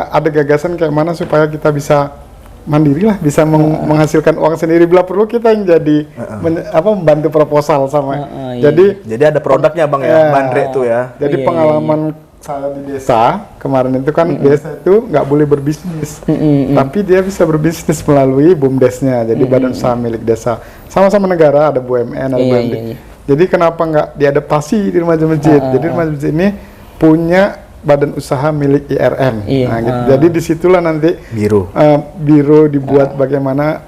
ada gagasan kayak mana supaya kita bisa mandiri lah, bisa menghasilkan uang sendiri. Bila perlu kita yang jadi membantu proposal sama. Jadi ada produknya Bang ya, Bandre itu ya. Jadi pengalaman saya di desa kemarin itu kan desa itu nggak boleh berbisnis, tapi dia bisa berbisnis melalui BUMDesnya, jadi badan usaha milik desa, sama-sama negara, ada BUMN, ada BUMD. Jadi kenapa nggak diadaptasi di remaja masjid? Jadi remaja masjid ini punya badan usaha milik IRM. Nah, gitu. Jadi disitulah nanti biro dibuat bagaimana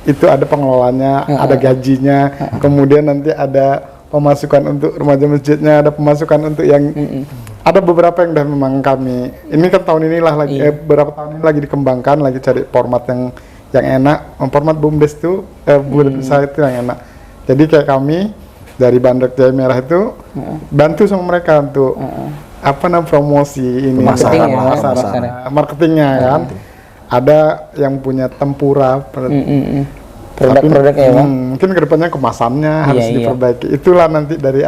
itu ada pengelolanya, ada gajinya, kemudian nanti ada pemasukan untuk remaja masjidnya, ada pemasukan untuk yang ada beberapa yang udah memang kami ini kan tahun inilah lagi beberapa tahun ini lagi dikembangkan, lagi cari format yang enak. Format BUMDes itu buat usaha itu yang enak. Jadi kayak kami dari Bandrek Jaya Merah itu bantu sama mereka untuk promosi ini, marketingnya kan. Ada yang punya tempura produk-produknya mungkin kedepannya kemasannya harus diperbaiki. Itulah nanti dari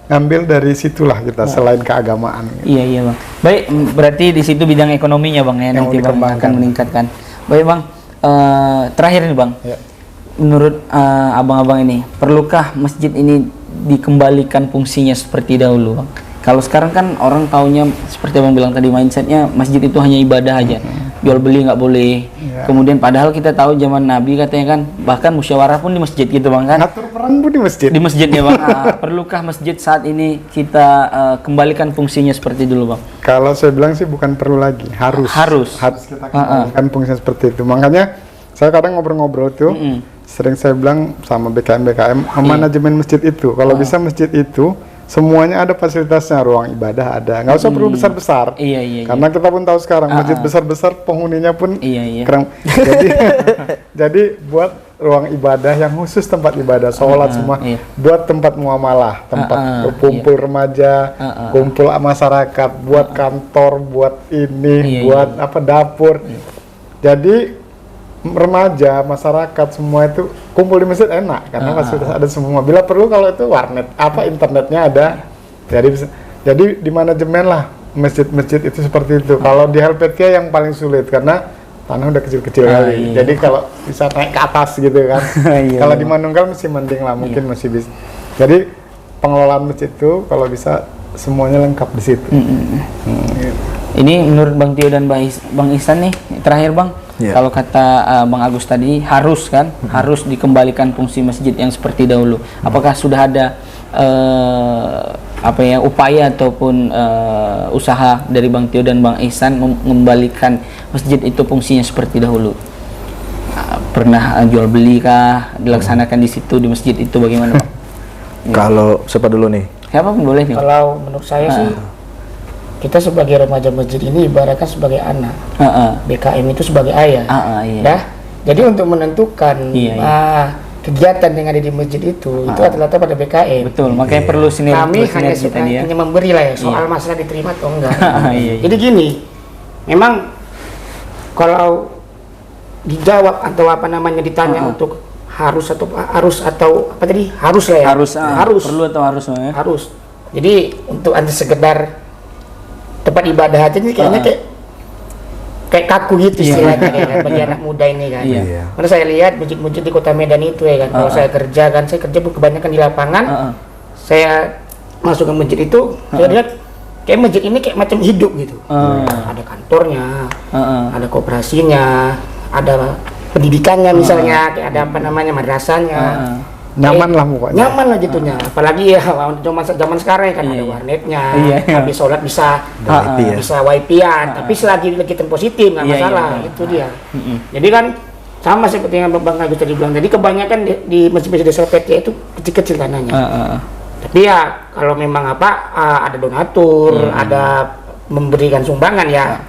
ngambil dari situlah kita selain keagamaan. Iya Bang. Baik, berarti di situ bidang ekonominya Bang ya, nanti Bang akan meningkatkan. Baik Bang, terakhir nih Bang. Menurut abang-abang ini, perlukah masjid ini dikembalikan fungsinya seperti dahulu Bang? Kalau sekarang kan orang taunya seperti Abang bilang tadi, mindsetnya masjid itu hanya ibadah aja, jual beli nggak boleh. Kemudian padahal kita tahu zaman Nabi katanya kan, bahkan musyawarah pun di masjid gitu Bang kan? Ngatur perang pun di masjid. Di masjid ya Bang. Perlukah masjid saat ini kita kembalikan fungsinya seperti dulu Bang? Kalau saya bilang sih bukan perlu lagi, harus kita kembalikan fungsinya seperti itu. Makanya saya kadang ngobrol-ngobrol tuh, sering saya bilang sama BKM manajemen masjid itu, kalau bisa masjid itu semuanya ada fasilitasnya, ruang ibadah ada, nggak usah perlu besar-besar. Karena kita pun tahu sekarang masjid besar-besar penghuninya pun kurang. Jadi buat ruang ibadah yang khusus, tempat ibadah, sholat semua, buat tempat muamalah, tempat kumpul remaja, kumpul masyarakat, buat kantor, buat ini, buat dapur. Jadi remaja, masyarakat semua itu kumpul di masjid enak karena fasilitas ada semua. Bila perlu kalau itu warnet internetnya ada. Jadi di manajemen lah masjid-masjid itu seperti itu. Kalau di Helvetia yang paling sulit karena tanah udah kecil-kecil kali. Jadi kalau bisa naik ke atas gitu kan. Kalau di Manunggal masih mending lah, mungkin masih bisa. Jadi pengelolaan masjid itu kalau bisa semuanya lengkap di situ. Ini menurut Bang Tio dan Bang Ihsan nih, terakhir Bang, kalau kata Bang Agus tadi harus dikembalikan fungsi masjid yang seperti dahulu. Apakah sudah ada upaya ataupun usaha dari Bang Tio dan Bang Ihsan mengembalikan masjid itu fungsinya seperti dahulu? Pernah jual beli kah dilaksanakan di situ di masjid itu, bagaimana Bang? Kalau siapa dulu nih? Siapa pun boleh nih. Kalau menurut saya sih, kita sebagai remaja masjid ini ibaratkan sebagai anak, BKM itu sebagai ayah. Jadi untuk menentukan kegiatan yang ada di masjid itu rata-rata pada BKM. Betul, makanya perlu sinergi. Kami hanya memberi lah ya, soal masalah diterima atau enggak. Jadi gini, memang kalau dijawab atau ditanya untuk harus atau harus lah ya. Harus. Perlu atau harus ya? Harus. Jadi untuk anti sekedar tempat ibadah aja nih kayaknya kayak kaku gitu istilahnya kan bagi anak muda ini kan. Karena saya lihat masjid-masjid di Kota Medan itu ya kan. Kalau saya kerja kebanyakan di lapangan. Saya masuk ke masjid itu, saya lihat kayak masjid ini kayak macam hidup gitu. Ada kantornya, ada koperasinya, ada pendidikannya misalnya, kayak ada madrasahnya. Nyaman lah pokoknya. Nyaman lah gitunya. Apalagi ya zaman sekarang kan ada warnetnya. Habis sholat bisa wifi-an. Tapi selagi kegiatan positif nggak masalah. Itu dia. Jadi kan sama seperti yang Bang Agus tadi bilang tadi, kebanyakan di masjid-masjid desa PT itu kecil-kecil tanahnya. Tapi ya kalau memang ada donatur, ada memberikan sumbangan ya,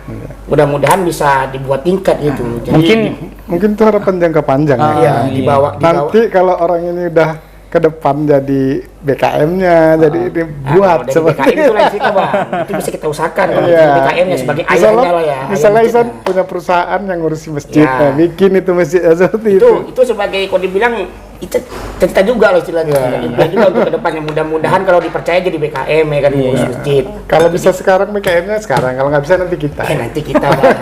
mudah-mudahan bisa dibuat tingkat gitu. Jadi, mungkin itu harapan jangka panjang ya. Dibawa. Nanti kalau orang ini udah ke depan jadi BKM-nya, jadi dibuat sebagai BKM itu lain cerita Bang. Itu bisa kita usahakan kalau BKM-nya sebagai ayahnya lah ya. Misalnya Isan punya perusahaan yang ngurusi masjid, bikin itu masjid seperti itu. Itu sebagai kalau dibilang itu cerita juga loh istilahnya. Impian juga untuk kedepannya, mudah-mudahan kalau dipercaya jadi BKM ya kan ngurus masjid. Kalau bisa sekarang BKM-nya sekarang, kalau nggak bisa nanti kita. Nanti kita Bang.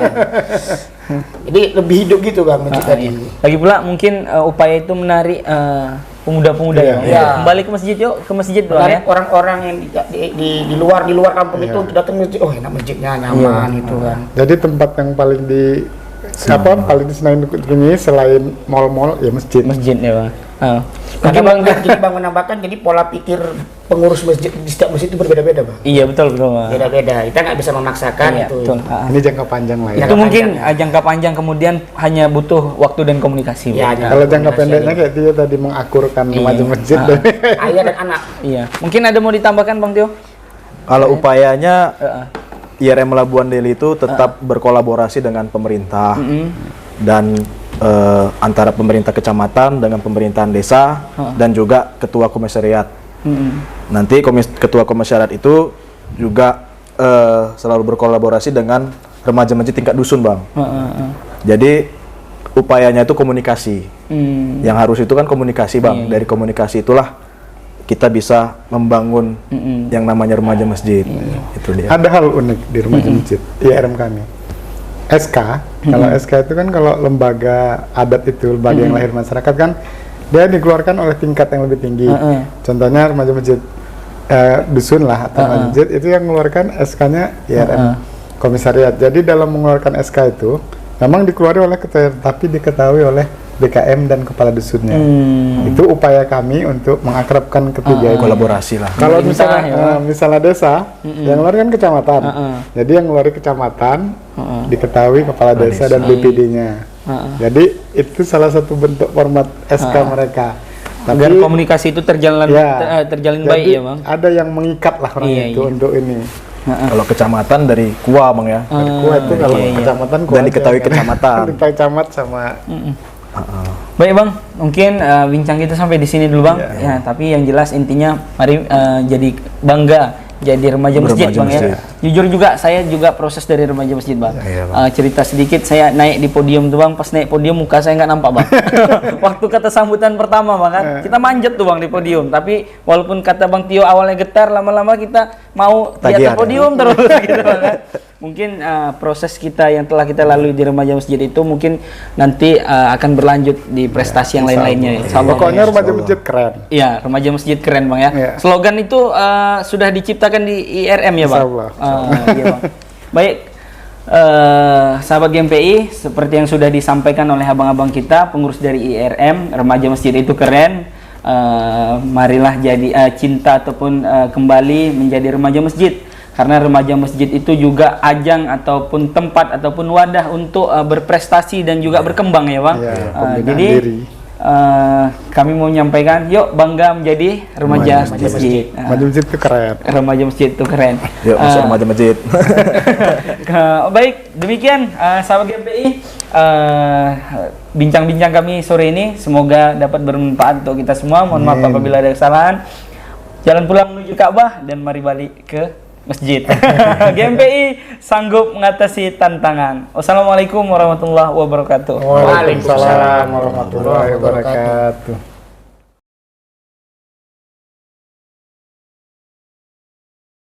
Jadi lebih hidup gitu Bang masjid tadi. Lagi pula mungkin upaya itu menarik pemuda-pemuda ya. Kembali ke masjid yuk, ke masjid doang ya. Orang-orang yang di luar kampung itu datang masjid, oh enak masjidnya, nyaman gitu kan. Jadi tempat yang paling paling disenangi ini selain mal-mal ya masjid. Masjid ya Bang. Jadi Bang menambahkan, jadi pola pikir pengurus masjid di setiap masjid itu berbeda-beda Bang. Iya betul Bang. Beda-beda, kita nggak bisa memaksakan itu. Betul. Ini jangka panjang lah ya. Itu mungkin jangka panjang, kemudian hanya butuh waktu dan komunikasi. Ya, kalau jangka pendeknya kayak dia tadi mengakurkan remaja masjid ayah dan anak. Iya. Mungkin ada mau ditambahkan Bang Tio? Kalau upayanya IRM Labuan Deli itu tetap berkolaborasi dengan pemerintah dan antara pemerintah kecamatan dengan pemerintahan desa dan juga ketua komisariat. Nanti ketua komisariat itu juga selalu berkolaborasi dengan remaja masjid tingkat dusun Bang. Jadi upayanya itu komunikasi. Yang harus itu kan komunikasi Bang. Dari komunikasi itulah kita bisa membangun yang namanya remaja masjid. Itu dia. Ada hal unik di remaja masjid IRM kami. SK, kalau SK itu kan kalau lembaga adat itu, lembaga yang lahir masyarakat kan, dia dikeluarkan oleh tingkat yang lebih tinggi. Contohnya remaja masjid dusun lah atau masjid itu yang mengeluarkan SK-nya IRM komisariat. Jadi dalam mengeluarkan SK itu memang dikeluarkan oleh ketua, tapi diketahui oleh BKM dan kepala dusunnya. Itu upaya kami untuk mengakrabkan ketiga itu. Kolaborasi lah. Kalau misalnya desa yang ngeluarin kecamatan, jadi yang ngeluarin kecamatan diketahui kepala desa dan BPD-nya. Jadi itu salah satu bentuk format SK mereka. Agar komunikasi itu terjalin baik ya Bang. Ada yang mengikat lah orang itu untuk ini. Kalau kecamatan dari KUA Bang ya. Dari KUA itu kalau kecamatan KUA dan diketahui kecamatan. Diketahui camat sama. Baik Bang, mungkin bincang kita sampai di sini dulu Bang. Ya, tapi yang jelas intinya mari jadi bangga jadi remaja masjid Bang ya. Jujur juga saya juga proses dari remaja masjid Bang. Cerita sedikit, saya naik di podium tuh Bang. Pas naik podium muka saya nggak nampak Bang. Waktu kata sambutan pertama Bang kan, kita manjat tuh Bang di podium. Tapi walaupun kata Bang Tio awalnya getar, lama-lama kita mau di atas podium terus gitu Bang kan. Mungkin proses kita yang telah kita lalui di remaja masjid itu mungkin nanti akan berlanjut di prestasi yang lain-lainnya. Pokoknya remaja masjid keren. Iya, remaja masjid keren Bang ya. Slogan itu sudah diciptakan di IRM ya Bang. Iya Bang. Baik, sahabat GMPI, seperti yang sudah disampaikan oleh abang-abang kita, pengurus dari IRM, remaja masjid itu keren. Marilah jadi cinta ataupun kembali menjadi remaja masjid. Karena remaja masjid itu juga ajang ataupun tempat ataupun wadah untuk berprestasi dan juga berkembang ya Bang. Jadi kami mau menyampaikan, yuk bangga menjadi remaja masjid. Remaja masjid itu keren. Remaja masjid itu keren. Yuk masuk remaja masjid. Baik, demikian sahabat GMPI bincang-bincang kami sore ini. Semoga dapat bermanfaat untuk kita semua. Mohon maaf apabila ada kesalahan. Jalan pulang menuju Ka'bah dan mari balik ke masjid. GMPI sanggup mengatasi tantangan. Wassalamualaikum warahmatullahi wabarakatuh. Waalaikumsalam warahmatullahi wabarakatuh.